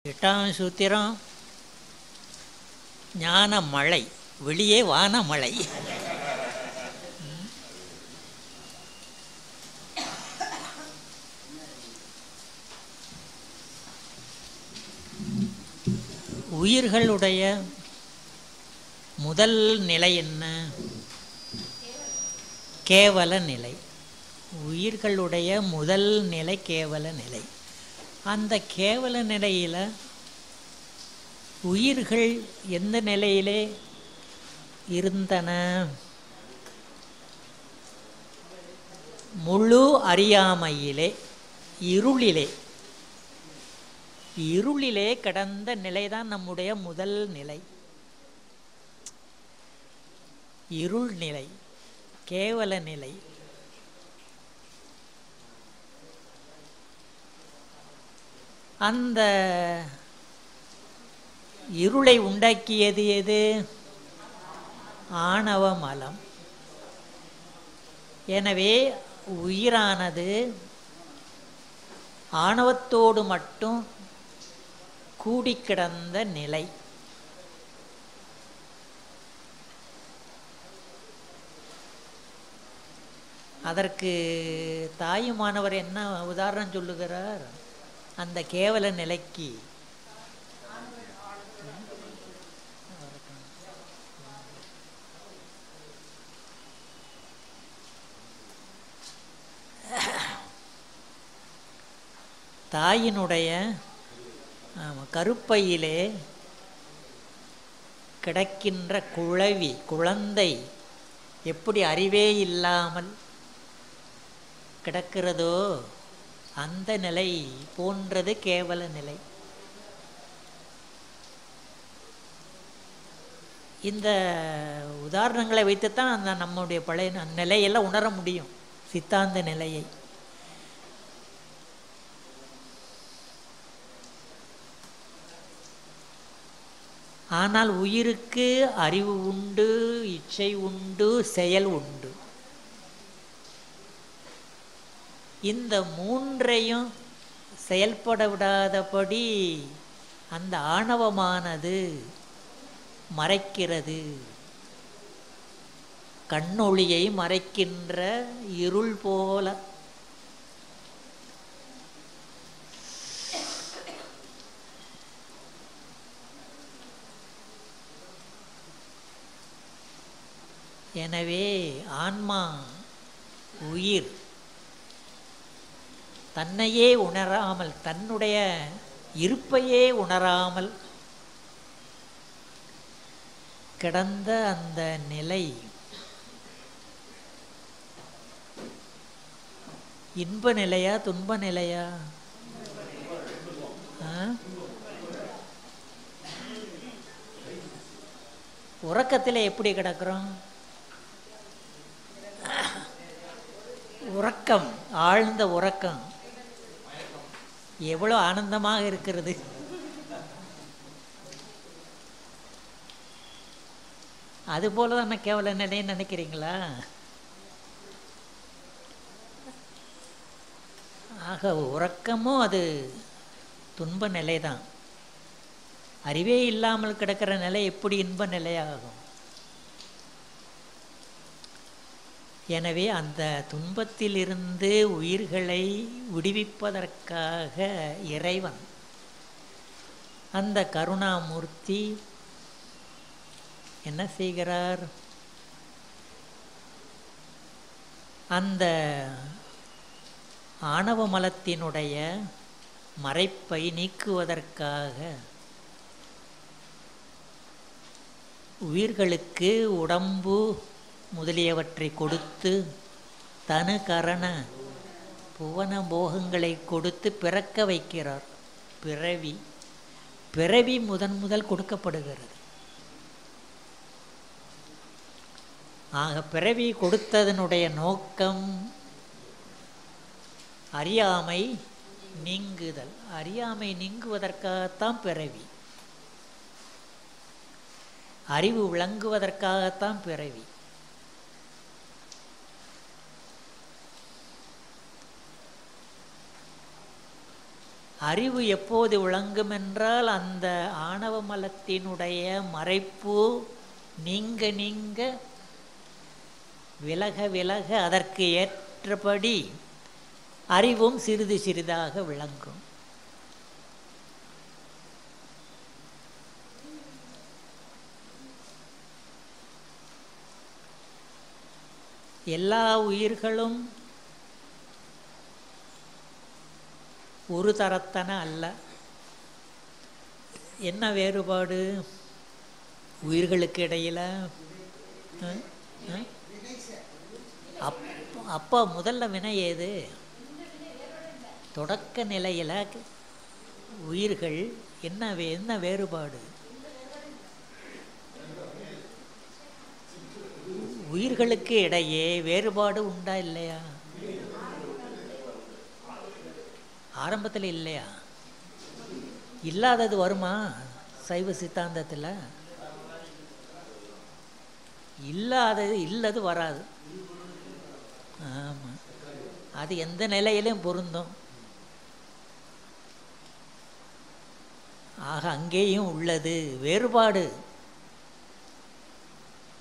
எட்டாம் சூத்திரம் ஞான மழை, வெளியே வான மழை. உயிர்களுடைய முதல் நிலை என்ன? கேவல நிலை. உயிர்களுடைய முதல் நிலை கேவல நிலை. அந்த கேவல நிலையில் உயிர்கள் எந்த நிலையிலே இருந்தன? முழு அறியாமையிலே, இருளிலே கடந்த நிலைதான் நம்முடைய முதல் நிலை. இருள் நிலை, கேவல நிலை. அந்த இருளை உண்டாக்கியது எது? ஆணவ மலம். எனவே உயிரானது ஆணவத்தோடு மட்டும் கூடிக்கிடந்த நிலை. அதற்கு தாயுமானவர் என்ன உதாரணம் சொல்லுகிறார்? அந்த கேவல நிலைக்கு தாயினுடைய கருப்பையிலே கிடக்கின்ற குழந்தை எப்படி அறிவே இல்லாமல் கிடக்கிறதோ அந்த நிலை போன்றது கேவல நிலை. இந்த உதாரணங்களை வைத்துத்தான் அந்த நம்முடைய பழைய நிலையெல்லாம் உணர முடியும், சித்தாந்த நிலையை. ஆனால் உயிருக்கு அறிவு உண்டு, இச்சை உண்டு, செயல் உண்டு. இந்த மூன்றையும் செயல்பட விடாதபடி அந்த ஆணவமானது மறைக்கிறது. கண்ணொளியை மறைக்கின்ற இருள் போல. எனவே ஆன்மா, உயிர் தன்னையே உணராமல், தன்னுடைய இருப்பையே உணராமல் கிடந்த அந்த நிலை இன்ப நிலையா துன்ப நிலையா? உறக்கத்தில் எப்படி கிடக்கிறோம்? உறக்கம், ஆழ்ந்த உறக்கம் எவ்வளோ ஆனந்தமாக இருக்கிறது. அதுபோல தான் கேவல நிலைன்னு நினைக்கிறீங்களா? ஆக உறக்கமும் அது துன்ப நிலை தான். அறிவே இல்லாமல் கிடக்கிற நிலை எப்படி இன்ப நிலையாகும்? எனவே அந்த துன்பத்திலிருந்து உயிர்களை விடுவிப்பதற்காக இறைவன், அந்த கருணாமூர்த்தி என்ன செய்கிறார்? அந்த ஆணவ மலத்தினுடைய மறைப்பை நீக்குவதற்காக உயிர்களுக்கு உடம்பு முதலியவற்றை கொடுத்து, தனு கரண புவன போகங்களை கொடுத்து பிறக்க வைக்கிறார். பிறவி முதல் கொடுக்கப்படுகிறது. ஆக பிறவி கொடுத்ததனுடைய நோக்கம் அறியாமை நீங்குதல். அறியாமை நீங்குவதற்காகத்தான் பிறவி. அறிவு விளங்குவதற்காகத்தான் பிறவி. அறிவு எப்போது விளங்கும் என்றால் அந்த ஆணவ மலத்தினுடைய மறைப்பு நீங்க நீங்க விலக விலக அதற்கு ஏற்றபடி அறிவும் சிறிது சிறிதாக விளங்கும். எல்லா உயிர்களும் ஒரு தரத்தன அல்ல. என்ன வேறுபாடு உயிர்களுக்கு இடையில்? அப்போ முதல்ல வினை ஏது? தொடக்க நிலையில் உயிர்கள் என்ன வேறுபாடு? உயிர்களுக்கு இடையே வேறுபாடு உண்டா இல்லையா? ஆரம்பத்தில் இல்லையா? இல்லாதது வருமா? சைவ சித்தாந்தத்தில் இல்லது வராது. ஆமாம், அது எந்த நிலையிலும் பொருந்தும். ஆக அங்கேயும் உள்ளது வேறுபாடு.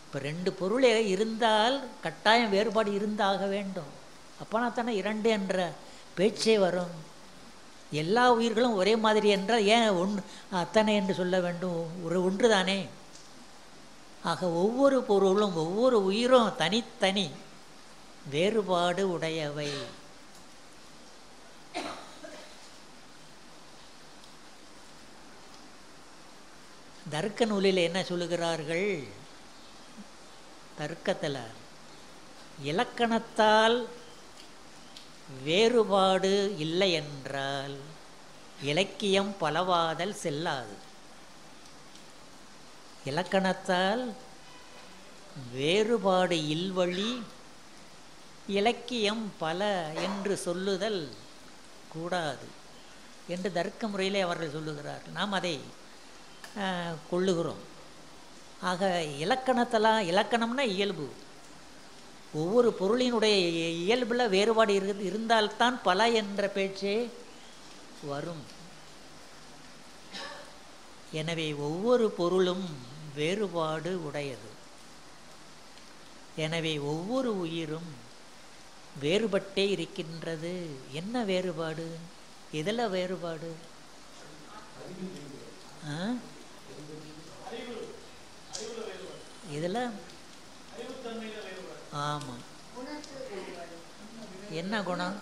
இப்போ ரெண்டு பொருள் இருந்தால் கட்டாயம் வேறுபாடு இருந்தாக வேண்டும். அப்போனா தானே இரண்டு என்ற பேச்சே வரும். எல்லா உயிர்களும் ஒரே மாதிரி என்றால் ஏன் அத்தனை என்று சொல்ல வேண்டும்? ஒன்று தானே. ஆக ஒவ்வொரு பொருளும் ஒவ்வொரு உயிரும் தனித்தனி வேறுபாடு உடையவை. தர்க்க நூலில் என்ன சொல்லுகிறார்கள்? தர்க்கத்தில் இலக்கணத்தால் வேறுபாடு இல்லை என்றால் இலக்கியம் பலவாதல் செல்லாது. இலக்கணத்தால் வேறுபாடு இல்வழி இலக்கியம் பல என்று சொல்லுதல் கூடாது என்று தர்க்க முறையிலே அவர்கள் சொல்லுகிறார்கள். நாம் அதை கொள்ளுகிறோம். ஆக இலக்கணம்னா இயல்பு. ஒவ்வொரு பொருளினுடைய இயல்பில் வேறுபாடு இருந்தால்தான் பல என்ற பேச்சே வரும். எனவே ஒவ்வொரு பொருளும் வேறுபாடு உடையது. எனவே ஒவ்வொரு உயிரும் வேறுபட்டே இருக்கின்றது. என்ன வேறுபாடு? எதில் வேறுபாடு? இதில் ஆமாம். என்ன குணம்?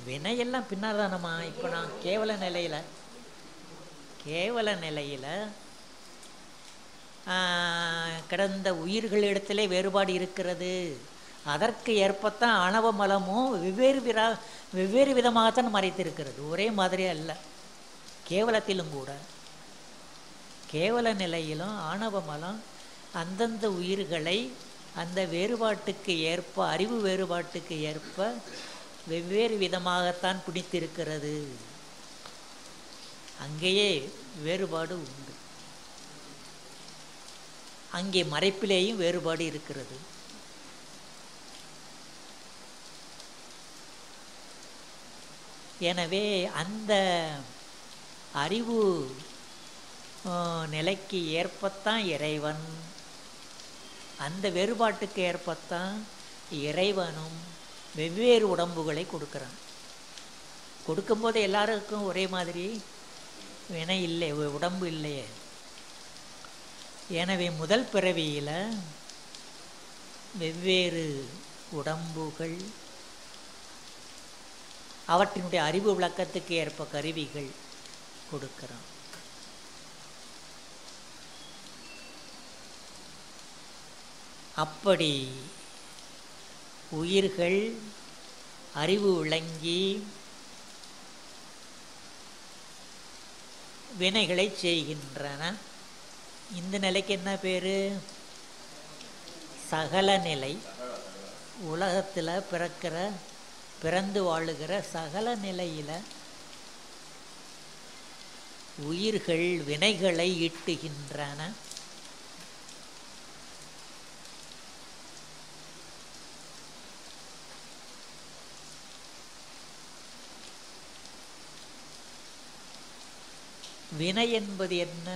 வினையெல்லாம் பின்னால் தானம்மா. இப்போ நான் கேவல நிலையில் கிடந்த உயிர்களிடத்திலே வேறுபாடு இருக்கிறது. அதற்கு ஏற்பத்தான் ஆணவ மலமும் வெவ்வேறு விதமாகத்தான் மறைத்திருக்கிறது. ஒரே மாதிரியே அல்ல. கேவலத்திலும் கூட கேவல நிலையிலும் ஆணவ மலம் அந்தந்த உயிர்களை அந்த வேறுபாட்டுக்கு ஏற்ப, அறிவு வேறுபாட்டுக்கு ஏற்ப வெவ்வேறு விதமாகத்தான் பிடித்திருக்கிறது. அங்கேயே வேறுபாடு உண்டு. அங்கே மறைப்பிலேயும் வேறுபாடு இருக்கிறது. எனவே அந்த அறிவு நிலைக்கு ஏற்பத்தான் இறைவன், அந்த வேறுபாட்டுக்கு ஏற்பத்தான் இறைவனும் வெவ்வேறு உடம்புகளை கொடுக்குறான். கொடுக்கும்போது எல்லாருக்கும் ஒரே மாதிரி வினை இல்லை, உடம்பு இல்லையே. எனவே முதல் பிறவியில் வெவ்வேறு உடம்புகள், அவற்றினுடைய அறிவு விளக்கத்துக்கு ஏற்ப கருவிகள் கொடுக்கிறான். அப்படி உயிர்கள் அறிவு விளங்கி வினைகளை செய்கின்றன. இந்த நிலைக்கு என்ன பேர்? சகல நிலை. உலகத்தில் பிறந்து வாழுகிற சகல நிலையில் உயிர்கள் வினைகளை ஈட்டுகின்றன. வினை என்பது என்ன?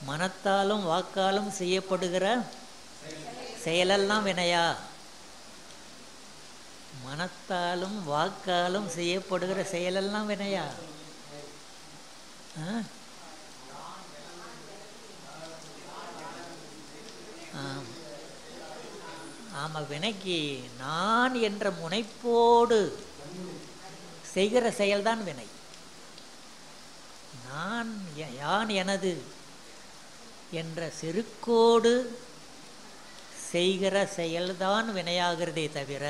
மனத்தாலும் வாக்காலும் செய்யப்படுகிற செயலெல்லாம் வினையா? மனத்தாலும் வாக்காலும் செய்யப்படுகிற செயலெல்லாம் வினையா? ஆமாம், வினைக்கு நான் என்ற முனைப்போடு செய்கிற செயல்தான் வினை. நான் யான் எனது என்ற செருக்கோடு செய்கிற செயல்தான் வினையாகிறதே தவிர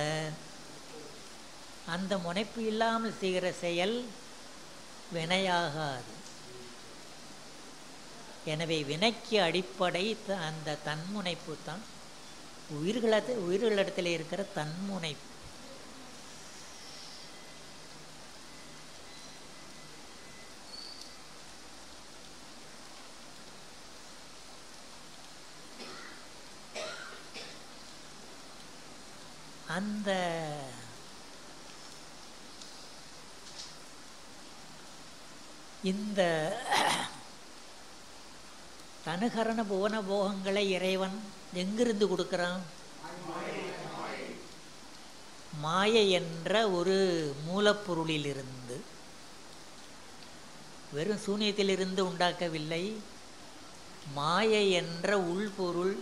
அந்த முனைப்பு இல்லாமல் செய்கிற செயல் வினையாகாது. எனவே வினைக்கு அடிப்படை அந்த தன்முனைப்பு தான். உயிர்களிடத்தில் இருக்கிற தன்முனைப்பு. அந்த இந்த தனுகரண புவன போகங்களை இறைவன் எங்கிருந்து கொடுக்குறான்? மாயை என்ற ஒரு மூலப்பொருளிலிருந்து, வெறும் சூனியத்திலிருந்து உண்டாக்கவில்லை. மாயை என்ற உள்பொருள்,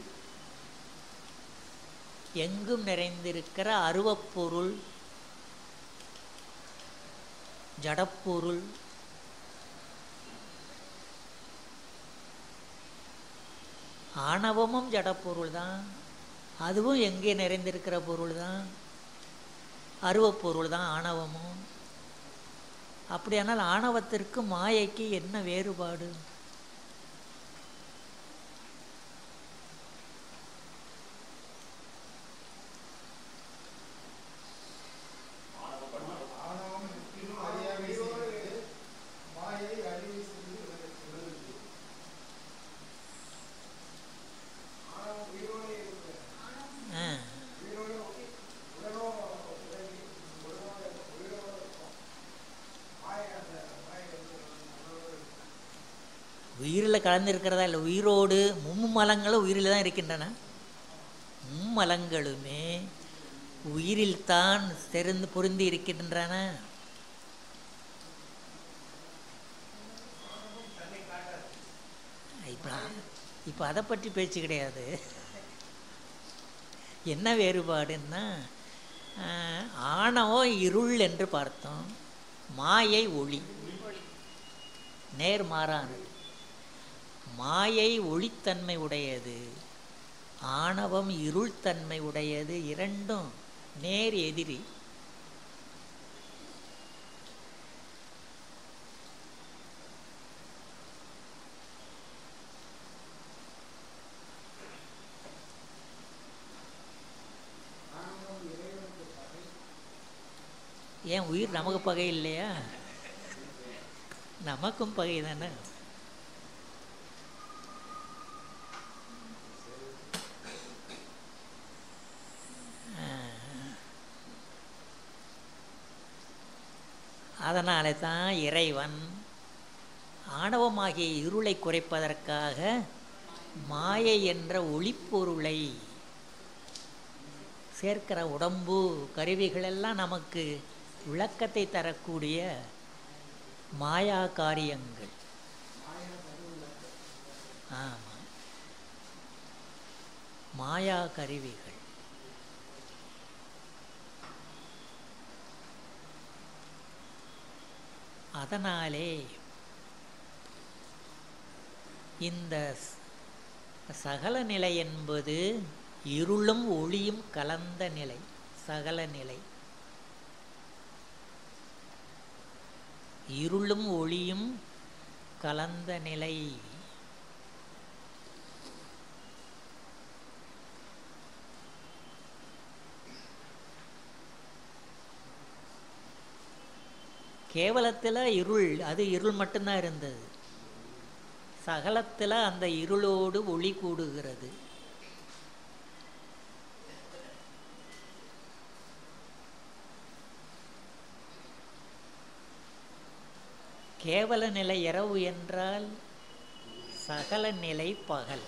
எங்கும் நிறைந்திருக்கிற அருவப்பொருள், ஜடப்பொருள், ஆணவமும் ஜடப்பொருள் தான். அதுவும் எங்கே நிறைந்திருக்கிற பொருள் தான், அருவப்பொருள் தான் ஆணவமும். அப்படியானால் ஆணவத்திற்கு மாயைக்கு என்ன வேறுபாடு? உயிரில் கலந்துருக்கிறதா இல்லை? உயிரோடு மும்மலங்களும் உயிரில் தான் இருக்கின்றன. மும்மலங்களுமே உயிரில் தான் பொருந்தி இருக்கின்றன. இப்போ அதை பற்றி பேச்சு கிடையாது. என்ன வேறுபாடுன்னா, ஆணவம் இருள் என்று பார்த்தோம், மாயை ஒளி. நேர்மாறானது. மாயை ஒளித்தன்மை உடையது, ஆணவம் இருள்தன்மை உடையது. இரண்டும் நேர் எதிரி. ஏன் உயிர் நமக்கு பகை இல்லையா? நமக்கும் பகை தானே. அதனாலே தான் இறைவன் ஆணவமாகிய இருளை குறைப்பதற்காக மாயை என்ற ஒளிப்பொருளை சேர்க்கிற உடம்பு கருவிகளெல்லாம் நமக்கு விளக்கத்தை தரக்கூடிய மாயா காரியங்கள். ஆமாம், மாயா கருவிகள். அதனாலே இந்த சகல நிலை என்பது இருளும் ஒளியும் கலந்த நிலை. சகல நிலை இருளும் ஒளியும் கலந்த நிலை. கேவலத்தில் இருள், அது இருள் மட்டும்தான் இருந்தது. சகலத்தில் அந்த இருளோடு ஒளி கூடுகிறது. கேவல நிலை இரவு என்றால் சகல நிலை பகல்.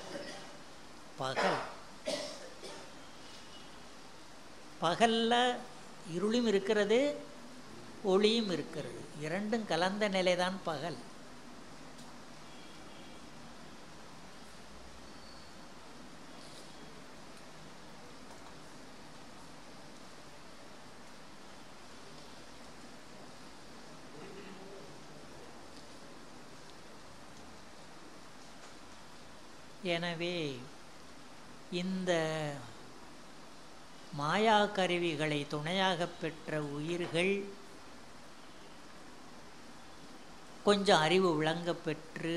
பகல் பகல்ல இருளும் இருக்கிறது, ஒளியும் இருக்கிறது. இரண்டும் கலந்த நிலைதான் பகல். எனவே இந்த மாயா கருவிகளை துணையாக பெற்ற உயிர்கள் கொஞ்சம் அறிவு விளங்க பெற்று,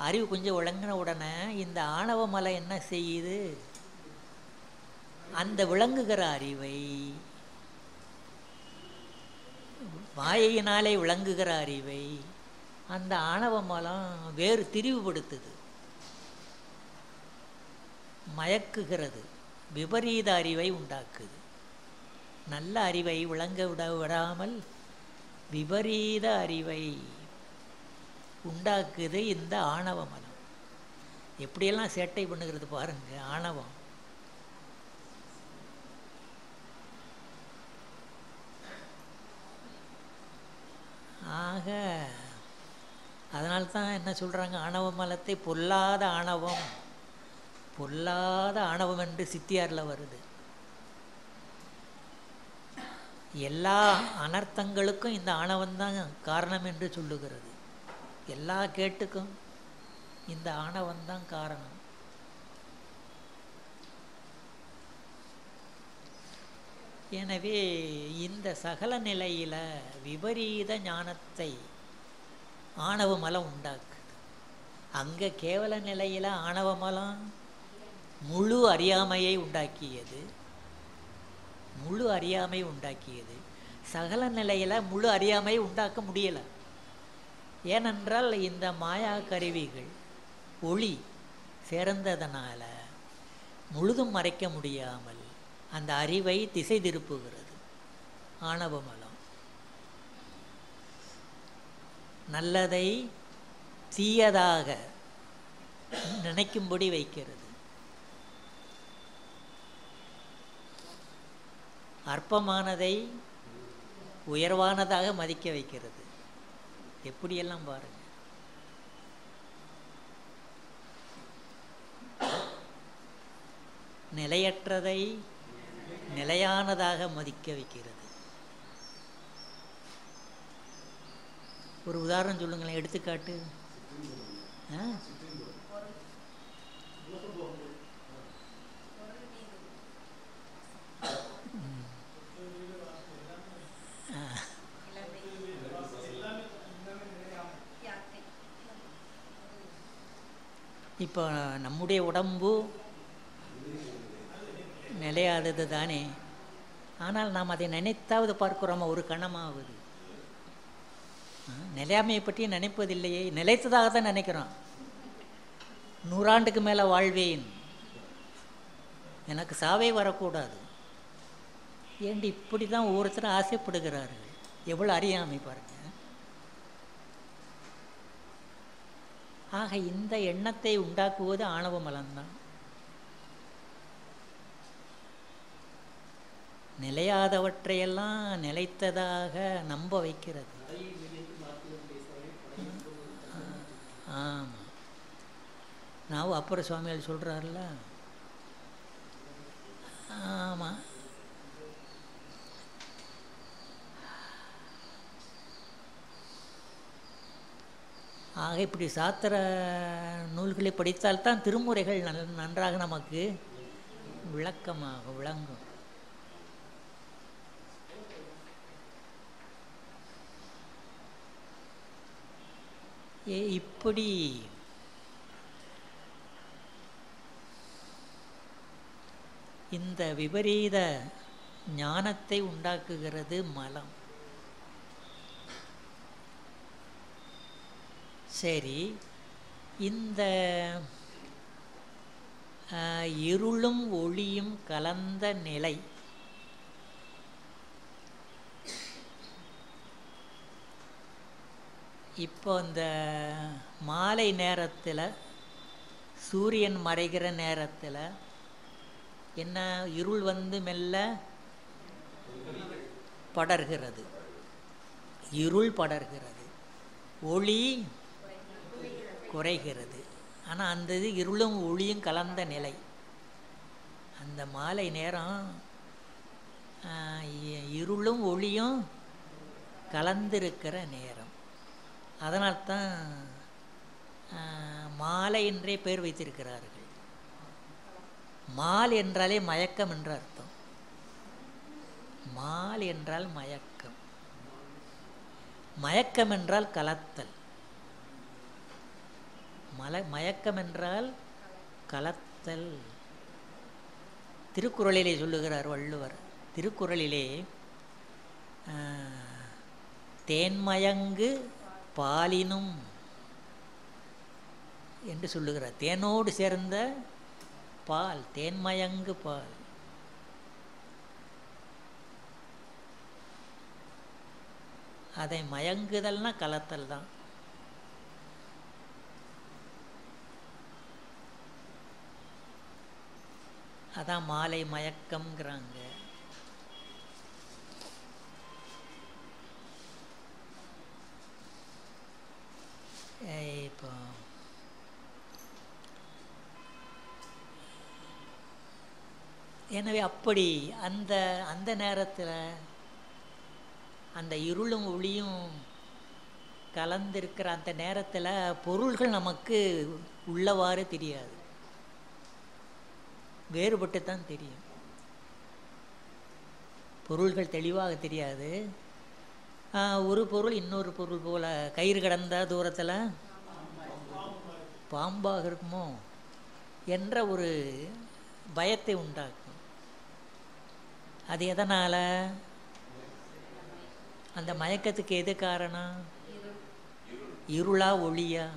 அறிவு கொஞ்சம் விளங்கின உடனே இந்த ஆணவ மலை என்ன செய்யுது? அந்த விளங்குகிற அறிவை, மாயையினாலே விளங்குகிற அறிவை அந்த ஆணவ மலம் வேறு திரிவுபடுத்துது, மயக்குகிறது, விபரீத அறிவை உண்டாக்குது. நல்ல அறிவை விளங்க விடாமல் விபரீத அறிவை உண்டாக்குது இந்த ஆணவ மலம். எப்படியெல்லாம் சேட்டை பண்ணுகிறது பாருங்க ஆணவம். ஆக அதனால்தான் என்ன சொல்கிறாங்க, ஆணவ மலத்தை பொல்லாத ஆணவம், பொல்லாத ஆணவம் என்று சித்தியாரில் வருது. எல்லா அனர்த்தங்களுக்கும் இந்த ஆணவம்தான் காரணம் என்று சொல்லுகிறது. எல்லா கேட்டுக்கும் இந்த ஆணவம்தான் காரணம். எனவே இந்த சகல நிலையில் விபரீத ஞானத்தை ஆணவ மலம் உண்டாக்குது. அங்கே கேவல நிலையில் ஆணவ மலம் முழு அறியாமையை உண்டாக்கியது, முழு அறியாமை உண்டாக்கியது. சகல நிலையில் முழு அறியாமையை உண்டாக்க முடியலை. ஏனென்றால் இந்த மாயா கருவிகள் ஒளி சேர்ந்ததனால முழுதும் மறைக்க முடியாமல் அந்த அறிவை திசை திருப்புகிறது ஆணவ மலம். நல்லதை தீயதாக நினைக்கும்படி வைக்கிறது, அற்பமானதை உயர்வானதாக மதிக்க வைக்கிறது. எப்படியெல்லாம் பாருங்க. நிலையற்றதை நிலையானதாக மதிக்க வைக்கிறது. ஒரு உதாரணம் சொல்லுங்களேன், எடுத்துக்காட்டு. இப்போ நம்முடைய உடம்பு நிலையாதது தானே, ஆனால் நாம் அதை நினைத்தாவது பார்க்கிறோமா? ஒரு கணமாவது நிலையாமையை பற்றி நினைப்பதில்லையே. நிலைத்ததாக தான் நினைக்கிறோம். 100 ஆண்டுக்கு மேலே வாழ்வேன், எனக்கு சாவே வரக்கூடாது, ஏண்டி இப்படி தான் ஒவ்வொருத்தரும் ஆசைப்படுகிறார்கள். எவ்வளோ அறியாமை பாருங்க. ஆக இந்த எண்ணத்தை உண்டாக்குவது ஆணவ மலம்தான். நிலையாதவற்றையெல்லாம் நிலைத்ததாக நம்ப வைக்கிறது. ஆமாம், நான் அப்புறம் சுவாமிகள் சொல்கிறார்ல. ஆமாம், ஆக இப்படி சாத்திர நூல்களை படித்தால்தான் திருமுறைகள் நன்றாக நமக்கு விளக்கமாக விளங்கும். இப்படி இந்த விபரீத ஞானத்தை உண்டாக்குகிறது மலம். சரி, இந்த இருளும் ஒளியும் கலந்த நிலை இப்போ இந்த மாலை நேரத்தில் சூரியன் மறைகிற நேரத்தில் என்ன இருள் வந்து மெல்ல படர்கிறது, இருள் படர்கிறது, ஒளி குறைகிறது. ஆனால் அந்த இது இருளும் ஒளியும் கலந்த நிலை. அந்த மாலை நேரம் இருளும் ஒளியும் கலந்திருக்கிற நேரம். அதனால்தான் மாலை என்றே பெயர் வைத்திருக்கிறார்கள். மால் என்றாலே மயக்கம் என்ற அர்த்தம். மால் என்றால் மயக்கம், மயக்கம் என்றால் கலத்தல். மயக்கம் என்றால் கலத்தல். திருக்குறளிலே சொல்லுகிறார் வள்ளுவர். திருக்குறளிலே தேன்மயங்கு பாலினும் என்று சொல்லுகிறார். தேனோடு சேர்ந்த பால், தேன்மயங்கு பால். அதை மயங்குதல்னா கலத்தல் தான். அதான் மாலை மயக்கம்ங்கிறாங்க. இப்போ எனவே அப்படி அந்த அந்த நேரத்தில் அந்த இருளும் ஒளியும் கலந்திருக்கிற அந்த நேரத்தில் பொருள்கள் நமக்கு உள்ளவாறு தெரியாது, வேறுபட்டு தான் தெரியும். பொருள்கள் தெளிவாக தெரியாது. ஒரு பொருள் இன்னொரு பொருள் போல் கயிறு கடந்த தூரத்தில் பாம்பாக இருக்குமோ என்ற ஒரு பயத்தை உண்டாக்கும். அது எதனால்? அந்த மயக்கத்துக்கு எது காரணம்? இருளா ஒளியா?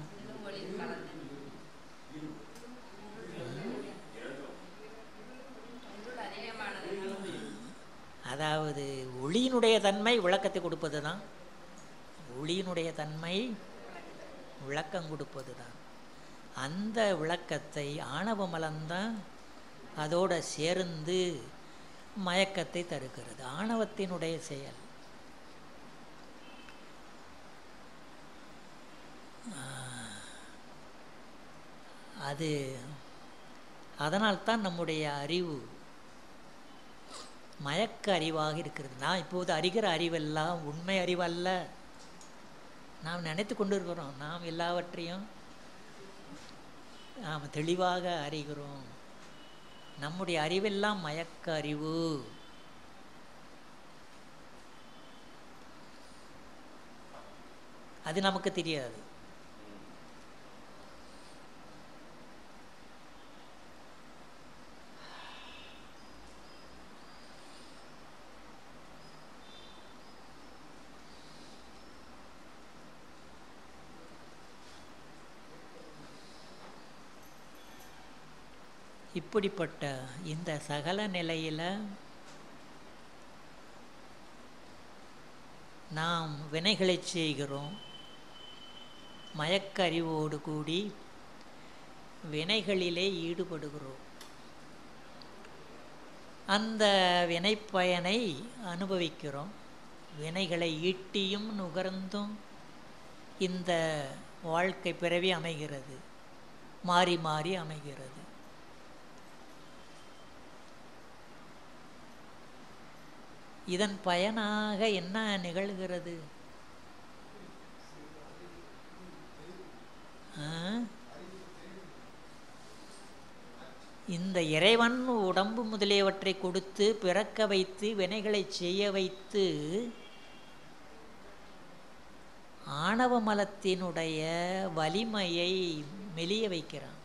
அதாவது ஒளியினுடைய தன்மை விளக்கத்தை கொடுப்பது தான். ஒளியினுடைய தன்மை விளக்கம் கொடுப்பது தான். அந்த விளக்கத்தை ஆணவ மலம்தான் அதோட சேர்ந்து மயக்கத்தை தருகிறது. ஆணவத்தினுடைய செயல். அது அதனால்தான் நம்முடைய அறிவு மயக்க அறிவாக இருக்கிறது. நான் இப்போது அறிகிற அறிவெல்லாம் உண்மை அறிவல்ல. நாம் நினைத்து கொண்டு இருக்கிறோம் நாம் எல்லாவற்றையும் நாம் தெளிவாக அறிகிறோம். நம்முடைய அறிவெல்லாம் மயக்க அறிவு. அது நமக்கு தெரியாது. இப்படிப்பட்ட இந்த சகல நிலையில் நாம் வினைகளை செய்கிறோம். மயக்க அறிவோடு கூடி வினைகளிலே ஈடுபடுகிறோம். அந்த வினைப்பயனை அனுபவிக்கிறோம். வினைகளை ஈட்டியும் நுகர்ந்தும் இந்த வாழ்க்கை பிறவி அமைகிறது, மாறி மாறி அமைகிறது. இதன் பயனாக என்ன நிகழ்கிறது? இந்த இறைவன் உடம்பு முதலியவற்றை கொடுத்து பிறக்க வைத்து வினைகளை செய்ய வைத்து ஆணவ மலத்தினுடைய வலிமையை மெலிய வைக்கிறான்.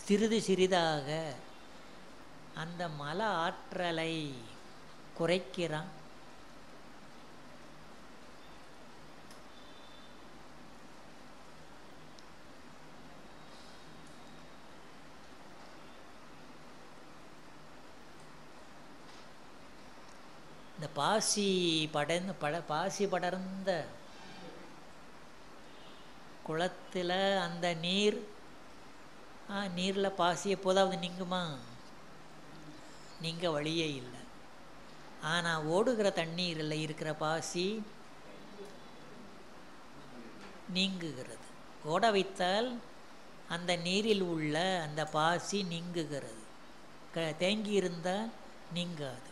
சிறிது சிறிதாக அந்த மல ஆற்றலை குறைக்கிறான். இந்த பாசி படர்ந்த குளத்தில் அந்த நீரில் பாசி எப்போதாவது நீங்குமா? நீங்க வழியே இல்லை. ஆனால் ஓடுகிற தண்ணீரில் இருக்கிற பாசி நீங்குகிறது. ஓட வைத்தால் அந்த நீரில் உள்ள அந்த பாசி நீங்குகிறது. தேங்கி இருந்தால் நீங்காது.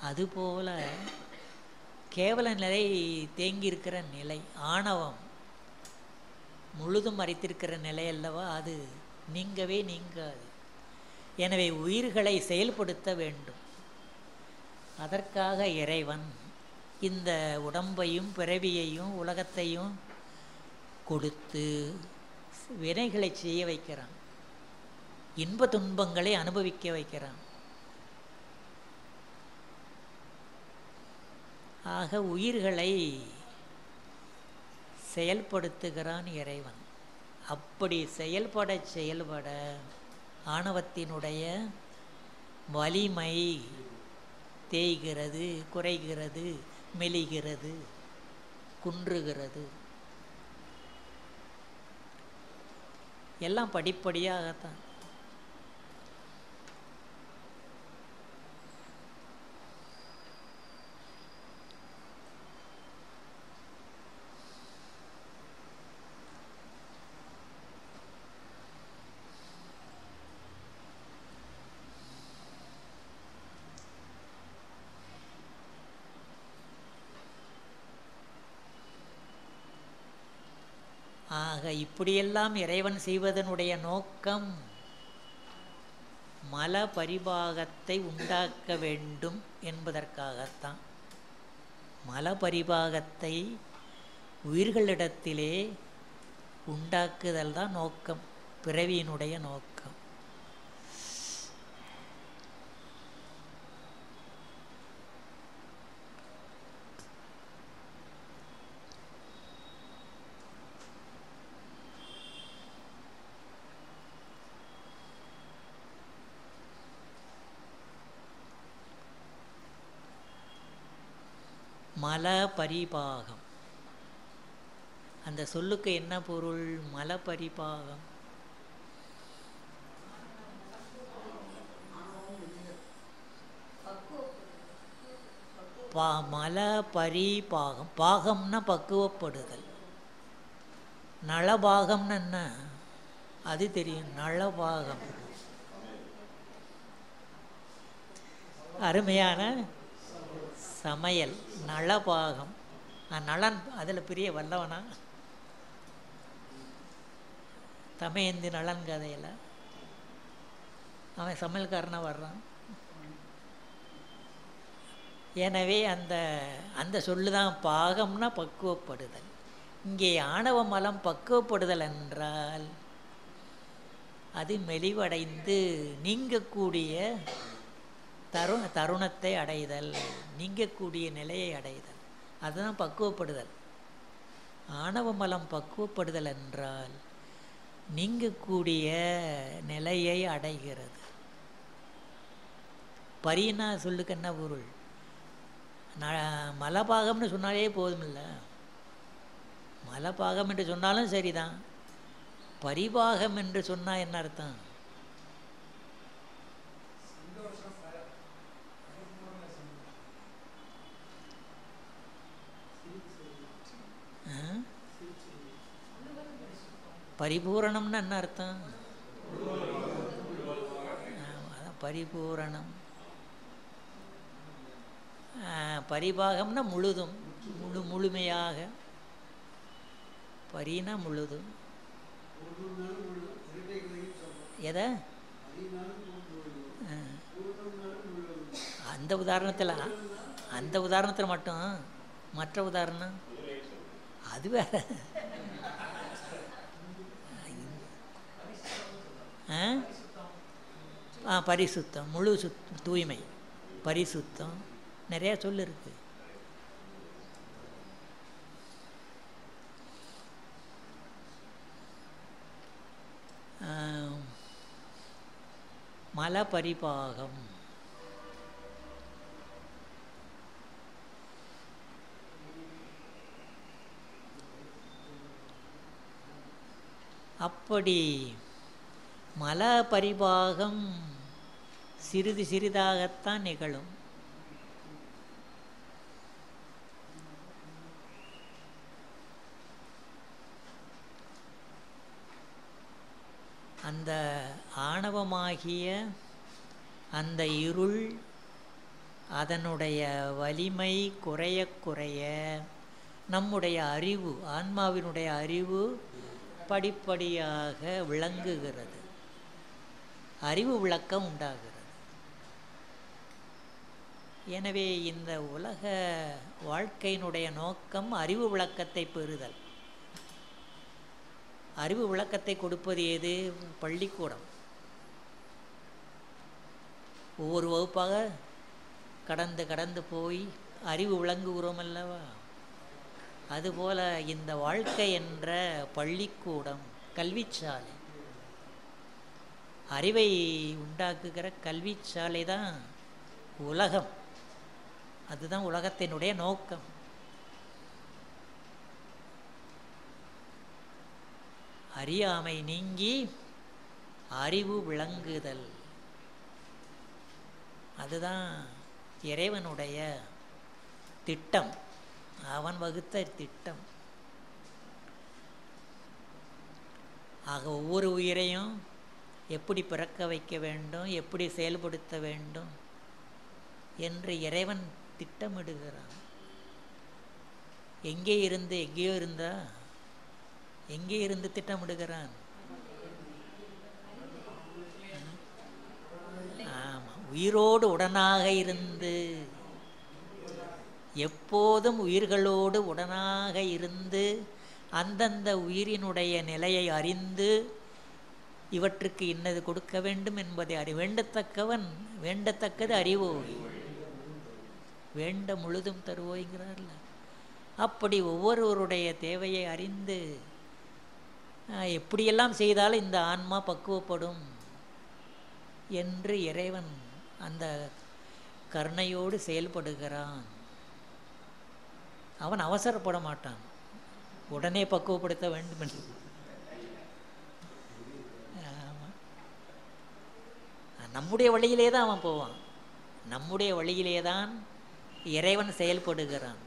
அதுபோல கேவல நிலை தேங்கி இருக்கிற நிலை, ஆணவம் முழுதும் மறைத்திருக்கிற நிலை அல்லவா, அது நீங்கவே நீங்காது. எனவே உயிர்களை செயல்படுத்த வேண்டும். அதற்காக இறைவன் இந்த உடம்பையும் பிறவியையும் உலகத்தையும் கொடுத்து வினைகளை செய்ய வைக்கிறான். இன்ப துன்பங்களை அனுபவிக்க வைக்கிறான். ஆக உயிர்களை செயல்படுத்துகிறான் இறைவன். அப்படி செயல்பட ஆணவத்தினுடைய வலிமை தேய்கிறது, குறைகிறது, மெலிகிறது, குன்றுகிறது. எல்லாம் படிப்படியாகத்தான். ஆக இப்படியெல்லாம் இறைவன் செய்வதனுடைய நோக்கம் மல பரிபாகத்தை உண்டாக்க வேண்டும் என்பதற்காகத்தான். மல பரிபாகத்தை உயிர்களிடத்திலே உண்டாக்குதல் தான் நோக்கம், பிறவியினுடைய நோக்கம். மல பரிபாகம், அந்த சொல்லுக்கு என்ன பொருள்? மல பரிபாகம் மல பரிபாகம். பாகம்னா பக்குவப்படுதல். நலபாகம்னு என்ன அது தெரியும். நலபாகம் அருமையான சமையல். நலபாகம். நலன் அதில் பெரிய வல்லவனா? தமையந்தி நலன் கதையில் அவன் சமையல்காரனாக வர்றான். எனவே அந்த சொல்லுதான் பாகம்னா பக்குவப்படுதல். இங்கே ஆணவ மலம் பக்குவப்படுதல் என்றால் அது மெலிவடைந்து நீங்கக்கூடிய தருணத்தை அடைதல், நீங்கக்கூடிய நிலையை அடைதல். அதுதான் பக்குவப்படுதல். ஆணவ மலம் பக்குவப்படுதல் என்றால் நீங்கக்கூடிய நிலையை அடைகிறது. பரினா சொல்லுக்கு என்ன பொருள்? மலபாகம்னு சொன்னாலே போதுமில்ல. மலபாகம் என்று சொன்னாலும் சரிதான். பரிபாகம் என்று சொன்னால் என்ன அர்த்தம்? பரிபூரணம்னு என்ன அர்த்தம்? அதான் பரிபூரணம். பரிபாகம்னா முழுதும், முழுமையாக. பரினா முழுதும். எதை? அந்த உதாரணத்தில் மட்டும். மற்ற உதாரணம் அது வேற. பரிசுத்தம், முழு தூய்மை, பரிசுத்தம், நிறையா சொல் இருக்கு. மல பரிபாகம். அப்படி மல பரிபாகம் சிறிது சிறிதாகத்தான் நிகழும். அந்த ஆணவமாகிய அந்த இருள் அதனுடைய வலிமை குறைய குறைய நம்முடைய அறிவு, ஆன்மாவினுடைய அறிவு படிப்படியாக விளங்குகிறது, அறிவு விளக்கம் உண்டாகிறது. எனவே இந்த உலக வாழ்க்கையினுடைய நோக்கம் அறிவு விளக்கத்தை பெறுதல். அறிவு விளக்கத்தை கொடுப்பது ஏது? பள்ளிக்கூடம். ஒவ்வொரு வகுப்பாக கடந்து கடந்து போய் அறிவு விளங்குகிறோம் அல்லவா? அதுபோல இந்த வாழ்க்கை என்ற பள்ளிக்கூடம், கல்விச்சாலை, அறிவை உண்டாக்குகிற கல்விச்சாலை தான் உலகம். அதுதான் உலகத்தினுடைய நோக்கம். அறியாமை நீங்கி அறிவு விளங்குதல், அதுதான் இறைவனுடைய திட்டம், அவன் வகுத்த திட்டம். ஆக ஒவ்வொரு உயிரையும் எப்படி பிறக்க வைக்க வேண்டும், எப்படி செயல்படுத்த வேண்டும் என்று இறைவன் திட்டமிடுகிறான். எங்கே இருந்து எங்கேயோ இருந்தா எங்கே இருந்து திட்டமிடுகிறான்? ஆமாம், உயிரோடு உடனாக இருந்து, எப்போதும் உயிர்களோடு உடனாக இருந்து அந்தந்த உயிரினுடைய நிலையை அறிந்து இவற்றுக்கு இன்னது கொடுக்க வேண்டும் என்பதை வேண்டத்தக்கவன் வேண்டத்தக்கது அறிவோய், வேண்ட முழுதும் தருவோய்கிறார்ல. அப்படி ஒவ்வொருவருடைய தேவையை அறிந்து எப்படியெல்லாம் செய்தாலும் இந்த ஆன்மா பக்குவப்படும் என்று இறைவன் அந்த கருணையோடு செயல்படுகிறான். அவன் அவசரப்பட மாட்டான், உடனே பக்குவப்படுத்த வேண்டும் என்று. ஆமாம், நம்முடைய வழியிலே தான் அவன் போவான், நம்முடைய வழியிலே தான் இறைவன் செயல்படுகிறான்.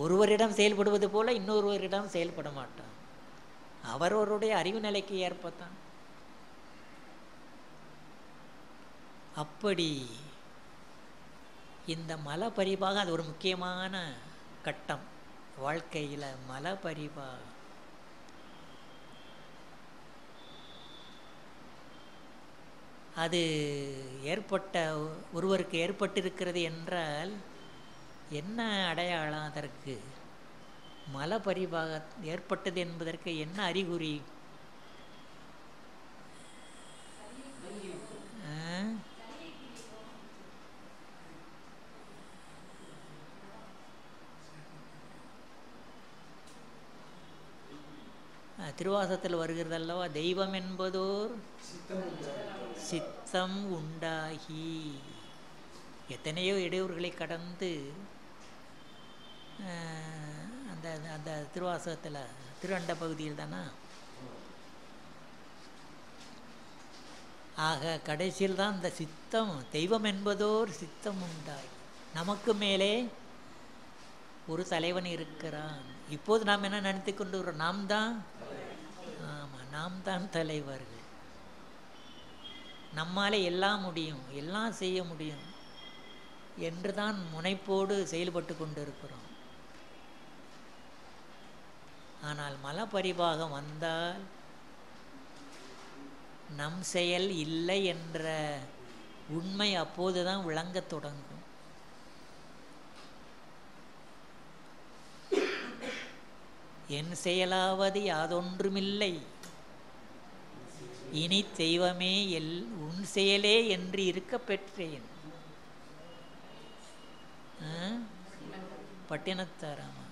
ஒருவரிடம் செயல்படுவது போல இன்னொருவரிடம் செயல்பட மாட்டான், அவரவருடைய அறிவு நிலைக்கு ஏற்பத்தான். அப்படி இந்த மல பரிபாகம் அது ஒரு முக்கியமான கட்டம் வாழ்க்கையில். மல பரிபாகம் அது ஒருவருக்கு ஏற்பட்டிருக்கிறது என்றால் என்ன அடையாளம் அதற்கு? மல பரிபாகம் ஏற்பட்டது என்பதற்கு என்ன அறிகுறி? திருவாசகத்தில் வருகிறது அல்லவா, தெய்வம் என்பதோர் சித்தம் உண்டாகி. எத்தனையோ இடையூறுகளை கடந்து அந்த அந்த திருவாசகத்தில் திருஅண்ட பகுதியில் தானே. ஆக கடைசியில் தான் இந்த சித்தம், தெய்வம் என்பதோர் சித்தம் உண்டாகி. நமக்கு மேலே ஒரு தலைவன் இருக்கிறான். இப்போது நாம் என்ன நினைத்து கொண்டு வரோம்? நாம் தான், ஆமாம், நாம் தான் தலைவர்கள். நம்மாலே எல்லாம் முடியும், எல்லாம் செய்ய முடியும் என்று தான் முனைப்போடு செயல்பட்டு கொண்டு இருக்கிறோம். ஆனால் மல பரிபாகம் வந்தால் நம் செயல் இல்லை என்ற உண்மை அப்போது தான் விளங்கத் தொடங்கும். என் செயலாவது யாதொன்றுமில்லை, இனி தெய்வமே உன் செயலே என்று இருக்க பெற்றேன். பட்டினத்தாராமா,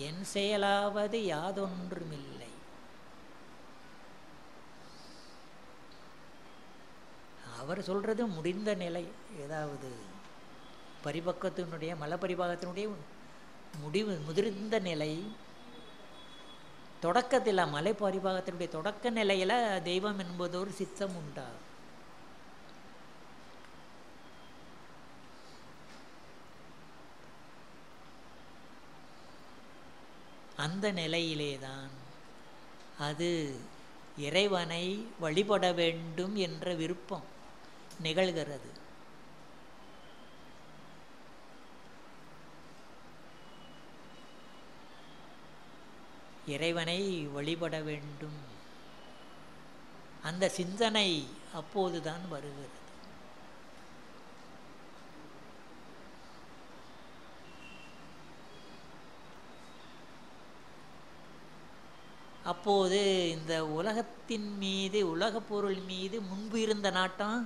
என் செயலாவது யாதொன்றுமில்லை. அவர் சொல்றது முடிந்த நிலை, ஏதாவது பரிபக்கத்தினுடைய மல பரிபாகத்தினுடைய முதிர்ந்த நிலை. தொடக்கத்தில் மலை பரிபாகத்தினுடைய தொடக்க நிலையில் தெய்வம் என்பது ஒரு சித்தம் உண்டாகும். அந்த நிலையிலே தான் அது இறைவனை வழிபட வேண்டும் என்ற விருப்பம் நிகழ்கிறது. இறைவனை வழிபட வேண்டும் அந்த சிந்தனை அப்போதுதான் வருகிறது. அப்போது இந்த உலகத்தின் மீது, உலகப் பொருள் மீது முன்பு இருந்த நாட்டம்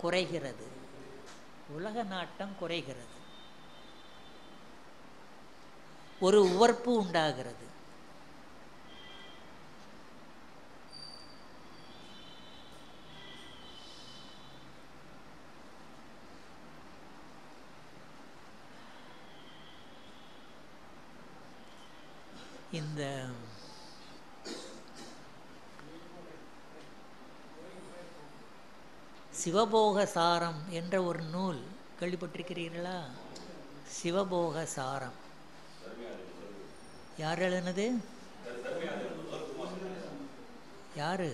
குறைகிறது, உலக நாட்டம் குறைகிறது, ஒரு உவர்ப்பு உண்டாகிறது. இந்த சிவபோக சாரம் என்ற ஒரு நூல் கேள்விப்பட்டிருக்கிறீர்களா? சிவபோக சாரம் யார் எழுதுனது? யாரு?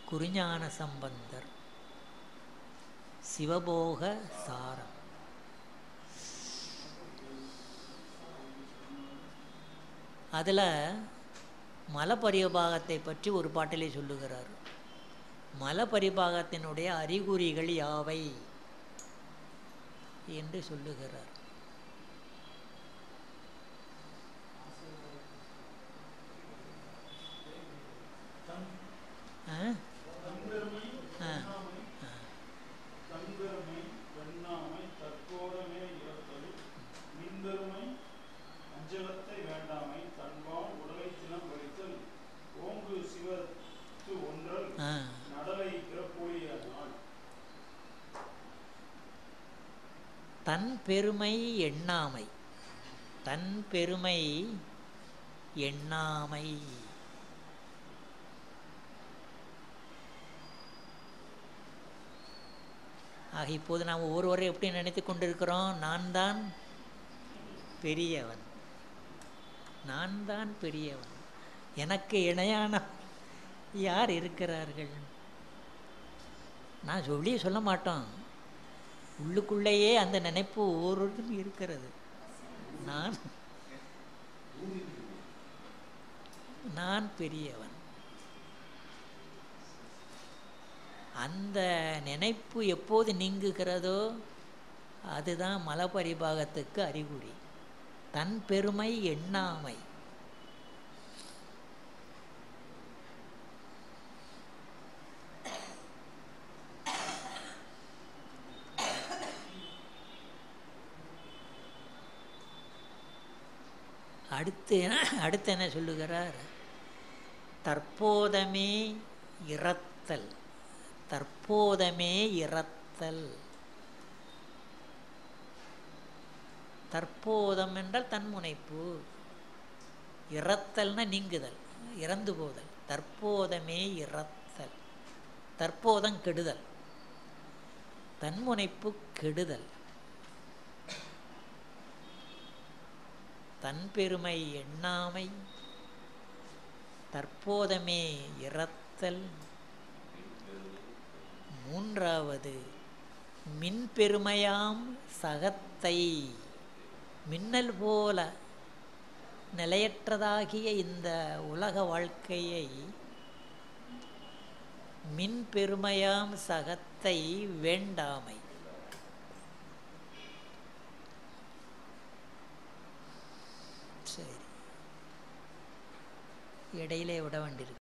குறிஞான சம்பந்தர். சிவபோக சாரம். அதில் மலபரிபாகத்தை பற்றி ஒரு பாட்டிலே சொல்லுகிறார். மலபரிபாகத்தினுடைய அறிகுறிகள் யாவை என்று சொல்லுகிறார். தன் பெருமை எண்ணாமை, தன் பெருமை எண்ணாமை. ஆக இப்போது நாம் ஒவ்வொருவரை எப்படி நினைத்து கொண்டிருக்கிறோம்? நான் தான் பெரியவன், நான் தான் பெரியவன், எனக்கு இணையான யார் இருக்கிறார்கள்? நான் சொல்ல மாட்டோம், உள்ளுக்குள்ளேயே அந்த நினைப்பு ஒவ்வொருவருக்கும் இருக்கிறது. நான் பெரியவன். அந்த நினைப்பு எப்போது நீங்குகிறதோ அதுதான் மலபரிபாகத்துக்கு அறிகுறி. தன் பெருமை எண்ணாமை. அடுத்து என்ன சொல்லுகிறார்? தற்போதமே இரத்தல். தற்போதமே இரத்தல். தற்போதம் என்றால் தன்முனைப்பு, இரத்தல்னா நீங்குதல், இறந்து போதல். தற்போதமே இரத்தல். தற்போதம் கெடுதல், தன்முனைப்பு கெடுதல். தன் பெருமை எண்ணாமை, தற்போதமே இரத்தல். மூன்றாவது மின் பெருமையாம் சகத்தை. மின்னல் போல நிலையற்றதாகிய இந்த உலக வாழ்க்கையை மின் பெருமையாம் சகத்தை வேண்டாமை. சரி, இடையிலே விட வேண்டியிருக்கு.